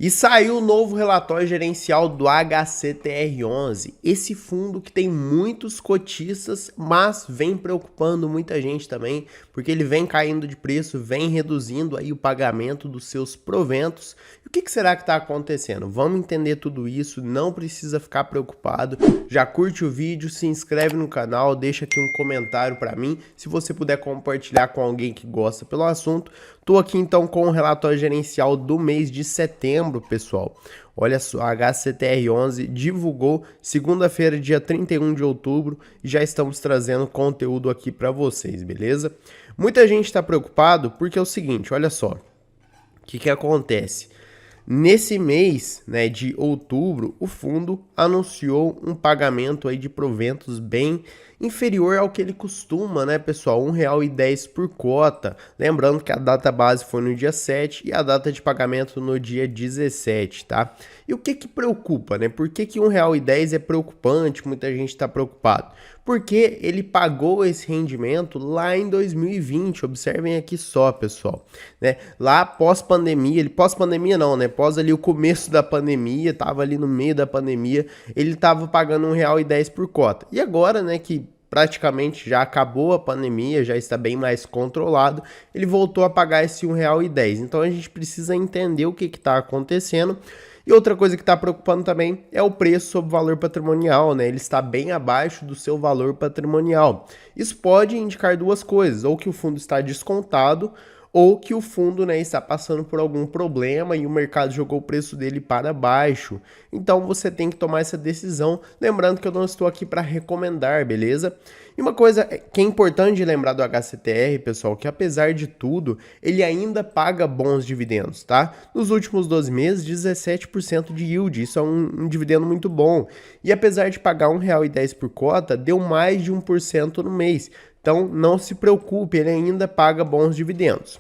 E saiu o novo relatório gerencial do HCTR11, esse fundo que tem muitos cotistas, mas vem preocupando muita gente também, porque ele vem caindo de preço, vem reduzindo aí o pagamento dos seus proventos. E o que será que está acontecendo? Vamos entender tudo isso, não precisa ficar preocupado. Já curte o vídeo, se inscreve no canal, deixa aqui um comentário para mim, se você puder compartilhar com alguém que gosta pelo assunto. Estou aqui então com o relatório gerencial do mês de setembro, pessoal. Olha só, a HCTR11 divulgou segunda-feira, dia 31 de outubro, e já estamos trazendo conteúdo aqui para vocês, beleza? Muita gente está preocupado porque é o seguinte, olha só, o que acontece? Nesse mês, né, de outubro, o fundo anunciou um pagamento aí de proventos bem inferior ao que ele costuma, né, pessoal? R$ 1,10 por cota. Lembrando que a data base foi no dia 7 e a data de pagamento no dia 17, tá? E o que preocupa, né? Por que R$ 1,10 é preocupante? Muita gente está preocupado. Porque ele pagou esse rendimento lá em 2020. Observem aqui só, pessoal, né? Lá pós-pandemia, pós-pandemia não, né? Pós ali o começo da pandemia, tava ali no meio da pandemia, ele tava pagando R$ 1,10 por cota. E agora, né, que praticamente já acabou a pandemia, já está bem mais controlado, ele voltou a pagar esse R$ 1,10. Então a gente precisa entender o que está acontecendo. E outra coisa que está preocupando também é o preço sobre o valor patrimonial, né? Ele está bem abaixo do seu valor patrimonial. Isso pode indicar duas coisas, ou que o fundo está descontado, ou que o fundo, né, está passando por algum problema e o mercado jogou o preço dele para baixo. Então você tem que tomar essa decisão, lembrando que eu não estou aqui para recomendar, beleza? E uma coisa que é importante lembrar do HCTR, pessoal, que apesar de tudo, ele ainda paga bons dividendos, tá? Nos últimos 12 meses, 17% de yield, isso é um dividendo muito bom. E apesar de pagar R$ 1,10 por cota, deu mais de 1% no mês. Então não se preocupe, ele ainda paga bons dividendos.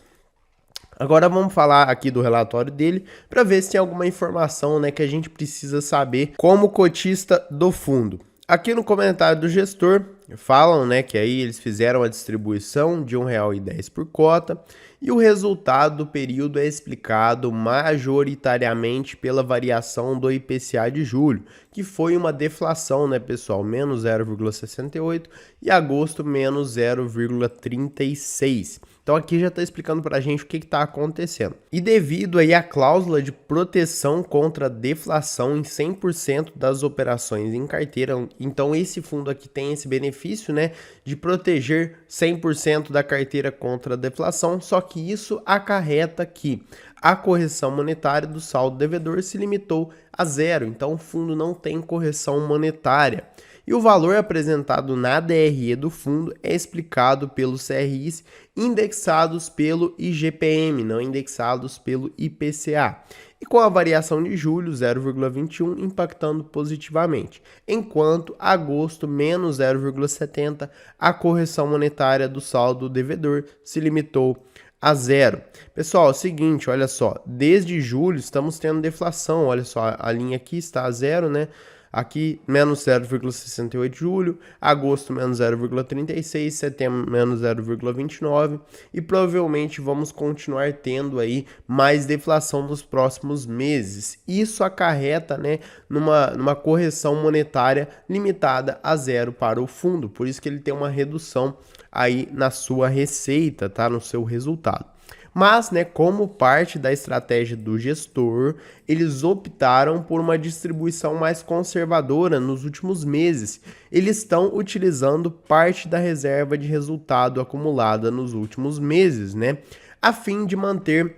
Agora vamos falar aqui do relatório dele para ver se tem alguma informação, né, que a gente precisa saber como cotista do fundo. Aqui no comentário do gestor falam, né, que aí eles fizeram a distribuição de R$ 1,10 por cota e o resultado do período é explicado majoritariamente pela variação do IPCA de julho, que foi uma deflação, né, pessoal, menos 0,68 e agosto menos 0,36. Então aqui já está explicando para a gente o que está acontecendo. E devido aí à cláusula de proteção contra deflação em 100% das operações em carteira, então esse fundo aqui tem esse benefício, né, de proteger 100% da carteira contra a deflação, só que isso acarreta que a correção monetária do saldo devedor se limitou a zero, então o fundo não tem correção monetária. E o valor apresentado na DRE do fundo é explicado pelos CRIs indexados pelo IGPM, não indexados pelo IPCA. E com a variação de julho, 0,21, impactando positivamente. Enquanto agosto, menos 0,70, a correção monetária do saldo devedor se limitou a zero. Pessoal, é o seguinte, olha só, desde julho estamos tendo deflação, olha só, a linha aqui está a zero, né? Aqui, menos 0,68 de julho, agosto, menos 0,36, setembro, menos 0,29 e provavelmente vamos continuar tendo aí mais deflação nos próximos meses. Isso acarreta, né, numa correção monetária limitada a zero para o fundo, por isso que ele tem uma redução aí na sua receita, tá, no seu resultado. Mas, né, como parte da estratégia do gestor, eles optaram por uma distribuição mais conservadora nos últimos meses. Eles estão utilizando parte da reserva de resultado acumulada nos últimos meses, né, a fim de manter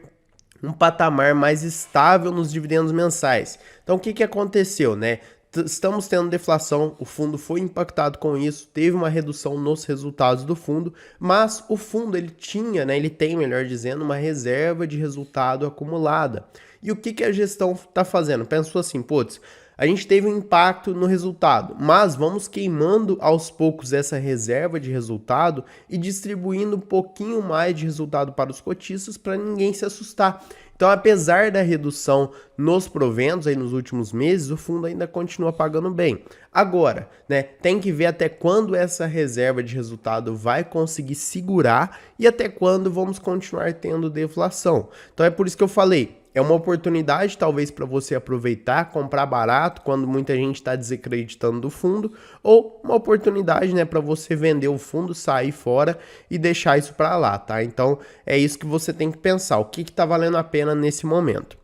um patamar mais estável nos dividendos mensais. Então, o que aconteceu, né? Estamos tendo deflação, o fundo foi impactado com isso, teve uma redução nos resultados do fundo, mas o fundo ele tinha, né, ele tem, melhor dizendo, uma reserva de resultado acumulada. E o que a gestão está fazendo? Pensou assim, putz, a gente teve um impacto no resultado, mas vamos queimando aos poucos essa reserva de resultado e distribuindo um pouquinho mais de resultado para os cotistas para ninguém se assustar. Então, apesar da redução nos proventos aí nos últimos meses, o fundo ainda continua pagando bem. Agora, né, tem que ver até quando essa reserva de resultado vai conseguir segurar e até quando vamos continuar tendo deflação. Então, é por isso que eu falei, é uma oportunidade talvez para você aproveitar, comprar barato quando muita gente está desacreditando do fundo, ou uma oportunidade, né, para você vender o fundo, sair fora e deixar isso para lá, tá? Então é isso que você tem que pensar, o que está valendo a pena nesse momento.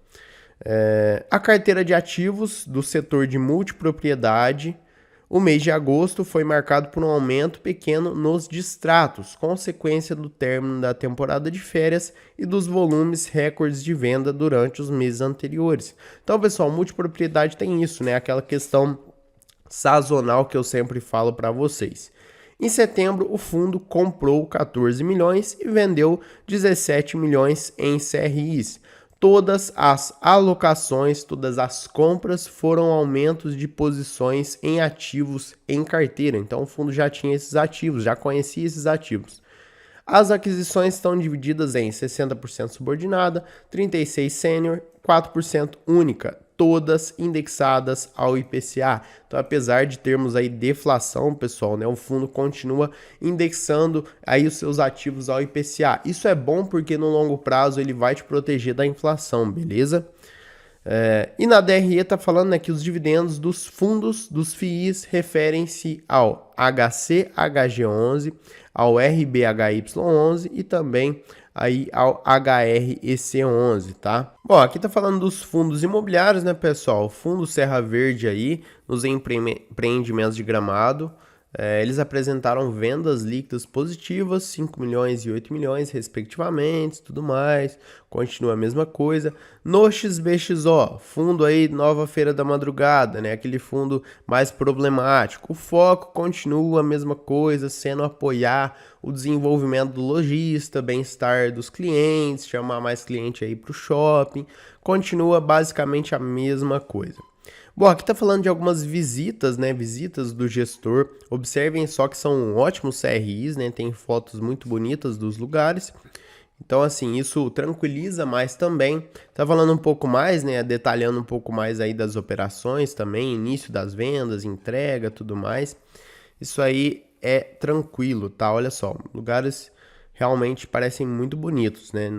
A carteira de ativos do setor de multipropriedade, o mês de agosto foi marcado por um aumento pequeno nos distratos, consequência do término da temporada de férias e dos volumes recordes de venda durante os meses anteriores. Então, pessoal, multipropriedade tem isso, né? Aquela questão sazonal que eu sempre falo para vocês. Em setembro, o fundo comprou 14 milhões e vendeu 17 milhões em CRIs. Todas as alocações, todas as compras foram aumentos de posições em ativos em carteira. Então o fundo já tinha esses ativos, já conhecia esses ativos. As aquisições estão divididas em 60% subordinada, 36% sênior, 4% única, todas indexadas ao IPCA. Então, apesar de termos aí deflação, pessoal, né, o fundo continua indexando aí os seus ativos ao IPCA. Isso é bom porque no longo prazo ele vai te proteger da inflação, beleza? E na DRE está falando, né, que os dividendos dos fundos dos FIIs referem-se ao HCHG11, ao RBHY11 e também aí ao HREC11, tá? Bom, aqui tá falando dos fundos imobiliários, né, pessoal? Fundo Serra Verde aí, nos empreendimentos de Gramado. Eles apresentaram vendas líquidas positivas, 5 milhões e 8 milhões, respectivamente, tudo mais, continua a mesma coisa. No XBXO, fundo aí Nova Feira da Madrugada, né, aquele fundo mais problemático, o foco continua a mesma coisa, sendo apoiar o desenvolvimento do lojista, bem-estar dos clientes, chamar mais cliente aí para o shopping, continua basicamente a mesma coisa. Bom, aqui tá falando de algumas visitas, né? Visitas do gestor. Observem só que são ótimos CRIs, né? Tem fotos muito bonitas dos lugares. Então, assim, isso tranquiliza mais também. Tá falando um pouco mais, né? Detalhando um pouco mais aí das operações também, início das vendas, entrega, tudo mais. Isso aí é tranquilo, tá? Olha só, lugares realmente parecem muito bonitos, né?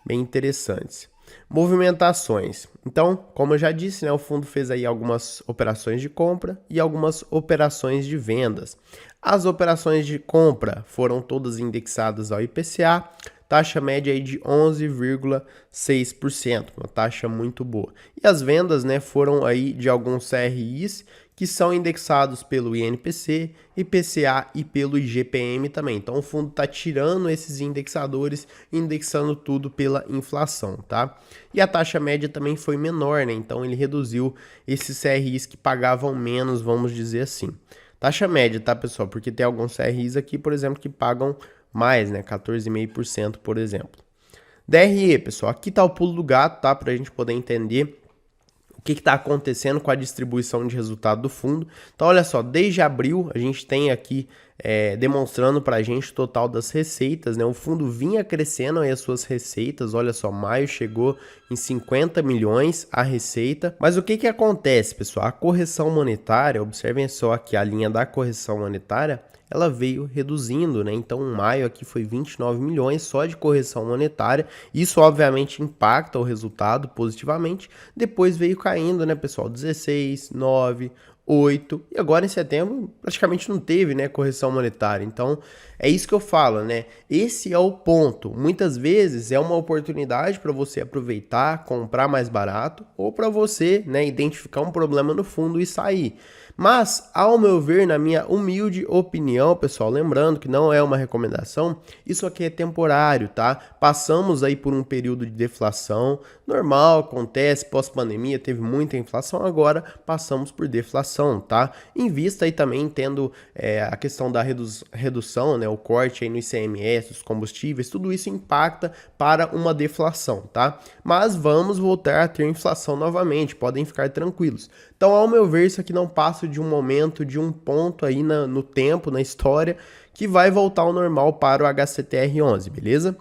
Bem interessantes. Movimentações. Então, como eu já disse, né, o fundo fez aí algumas operações de compra e algumas operações de vendas. As operações de compra foram todas indexadas ao IPCA, taxa média aí de 11,6%, uma taxa muito boa. E as vendas, né, foram aí de alguns CRIs que são indexados pelo INPC, IPCA e pelo IGPM também. Então o fundo está tirando esses indexadores, indexando tudo pela inflação, tá? E a taxa média também foi menor, né? Então ele reduziu esses CRIs que pagavam menos, vamos dizer assim. Taxa média, tá, pessoal? Porque tem alguns CRIs aqui, por exemplo, que pagam mais, né? 14,5%, por exemplo. DRE, pessoal, aqui tá o pulo do gato, tá? Para a gente poder entender o que está acontecendo com a distribuição de resultado do fundo. Então, olha só, desde abril a gente tem aqui demonstrando para a gente o total das receitas, né? O fundo vinha crescendo aí as suas receitas, olha só, maio chegou em 50 milhões a receita. Mas o que acontece, pessoal? A correção monetária, observem só aqui a linha da correção monetária, ela veio reduzindo, né? Então, maio aqui foi 29 milhões só de correção monetária. Isso, obviamente, impacta o resultado positivamente. Depois veio caindo, né, pessoal? 16, 9, 8. E agora, em setembro, praticamente não teve, né, correção monetária. Então, é isso que eu falo, né? Esse é o ponto. Muitas vezes é uma oportunidade para você aproveitar, comprar mais barato, ou para você, né, identificar um problema no fundo e sair. Mas, ao meu ver, na minha humilde opinião, pessoal, lembrando que não é uma recomendação, isso aqui é temporário, tá? Passamos aí por um período de deflação, normal, acontece, pós-pandemia teve muita inflação, agora passamos por deflação, tá? Em vista aí também tendo a questão da redução, né, o corte aí no ICMS, os combustíveis, tudo isso impacta para uma deflação, tá? Mas vamos voltar a ter inflação novamente, podem ficar tranquilos. Então, ao meu ver, isso aqui não passa de um momento, de um ponto aí no tempo, na história, que vai voltar ao normal para o HCTR11, beleza?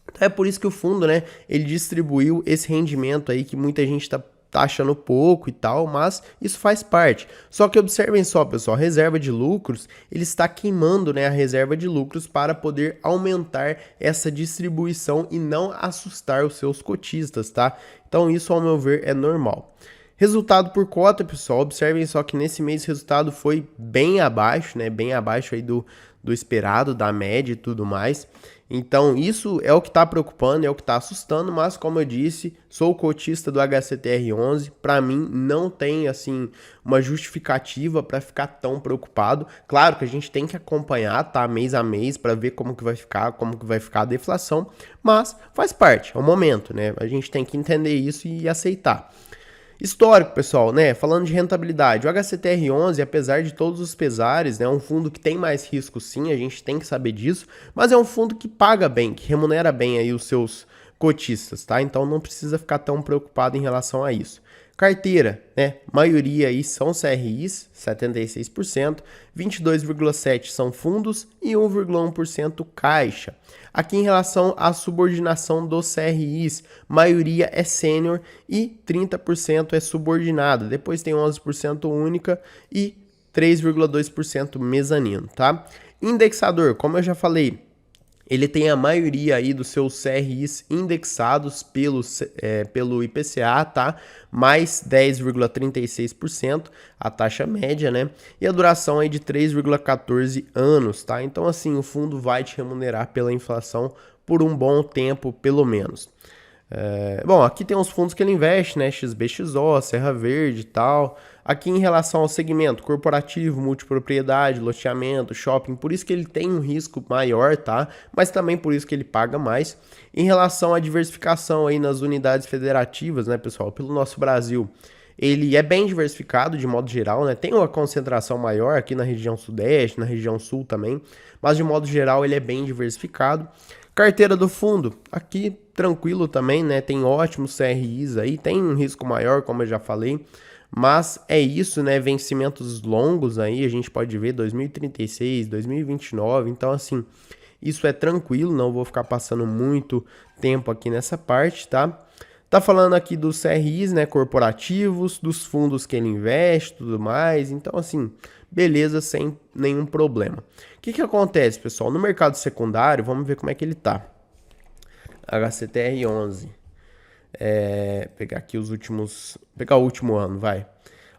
Então, é por isso que o fundo, né, ele distribuiu esse rendimento aí que muita gente está tá achando pouco e tal, mas isso faz parte. Só que observem só, pessoal, reserva de lucros, ele está queimando, né, a reserva de lucros para poder aumentar essa distribuição e não assustar os seus cotistas, tá? Então isso, ao meu ver, é normal. Resultado por cota, pessoal, observem só que nesse mês o resultado foi bem abaixo, né, bem abaixo aí do esperado, da média e tudo mais. Então isso é o que está preocupando, é o que está assustando, mas como eu disse, sou cotista do HCTR11, para mim não tem assim uma justificativa para ficar tão preocupado. Claro que a gente tem que acompanhar, tá, mês a mês para ver como que vai ficar a deflação, mas faz parte, é o momento, né? A gente tem que entender isso e aceitar. Histórico, pessoal, né? Falando de rentabilidade, o HCTR11, apesar de todos os pesares, né, é um fundo que tem mais risco sim, a gente tem que saber disso, mas é um fundo que paga bem, que remunera bem aí os seus cotistas, tá? Então não precisa ficar tão preocupado em relação a isso. Carteira, né? Maioria aí são CRIs, 76%, 22,7% são fundos e 1,1% caixa. Aqui em relação à subordinação dos CRIs, maioria é sênior e 30% é subordinada. Depois tem 11% única e 3,2% mezanino, tá? Indexador, como eu já falei, ele tem a maioria aí dos seus CRIs indexados pelo IPCA, tá? Mais 10,36%, a taxa média, né? E a duração aí de 3,14 anos, tá? Então, assim, o fundo vai te remunerar pela inflação por um bom tempo, pelo menos. Bom, aqui tem uns fundos que ele investe, né? XBXO, Serra Verde e tal. Aqui em relação ao segmento corporativo, multipropriedade, loteamento, shopping, por isso que ele tem um risco maior, tá? Mas também por isso que ele paga mais. Em relação à diversificação aí nas unidades federativas, né, pessoal? Pelo nosso Brasil, ele é bem diversificado de modo geral, né? Tem uma concentração maior aqui na região sudeste, na região sul também, mas de modo geral ele é bem diversificado. Carteira do fundo, aqui tranquilo também, né? Tem ótimos CRIs aí, tem um risco maior, como eu já falei, mas é isso, né? Vencimentos longos aí, a gente pode ver 2036, 2029, então assim, isso é tranquilo, não vou ficar passando muito tempo aqui nessa parte, tá? Tá falando aqui dos CRIs, né, corporativos, dos fundos que ele investe, tudo mais. Então, assim, beleza, sem nenhum problema. O que acontece, pessoal? No mercado secundário, vamos ver como é que ele tá. HCTR11. Pegar aqui os últimos... Pegar o último ano, vai.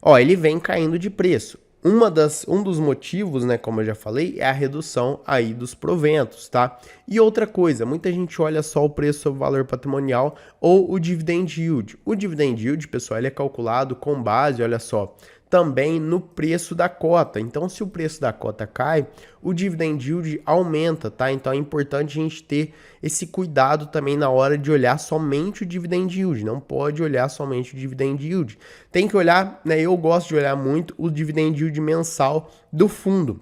Ó, ele vem caindo de preço. Um dos motivos, né, como eu já falei, é a redução aí dos proventos, tá? E outra coisa, muita gente olha só o preço sobre o valor patrimonial ou o dividend yield. O dividend yield, pessoal, ele é calculado com base, olha só, também no preço da cota. Então, se o preço da cota cai, o dividend yield aumenta, tá? Então, é importante a gente ter esse cuidado também na hora de olhar somente o dividend yield. Não pode olhar somente o dividend yield. Tem que olhar, né? Eu gosto de olhar muito o dividend yield mensal do fundo.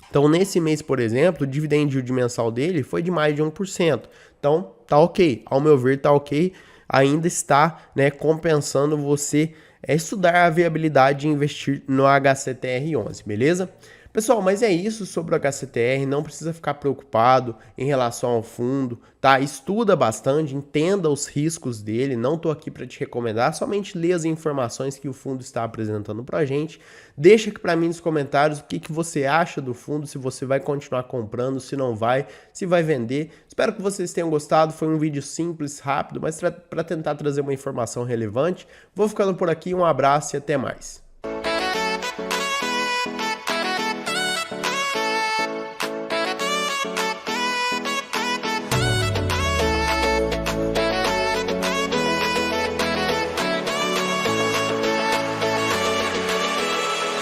Então, nesse mês, por exemplo, o dividend yield mensal dele foi de mais de 1%. Então, tá ok. Ao meu ver, tá ok. Ainda está, né, compensando você estudar a viabilidade de investir no HCTR11, beleza? Pessoal, mas é isso sobre o HCTR, não precisa ficar preocupado em relação ao fundo, tá? Estuda bastante, entenda os riscos dele, não tô aqui para te recomendar, somente lê as informações que o fundo está apresentando pra gente. Deixa aqui para mim nos comentários o que você acha do fundo, se você vai continuar comprando, se não vai, se vai vender. Espero que vocês tenham gostado, foi um vídeo simples, rápido, mas para tentar trazer uma informação relevante. Vou ficando por aqui, um abraço e até mais.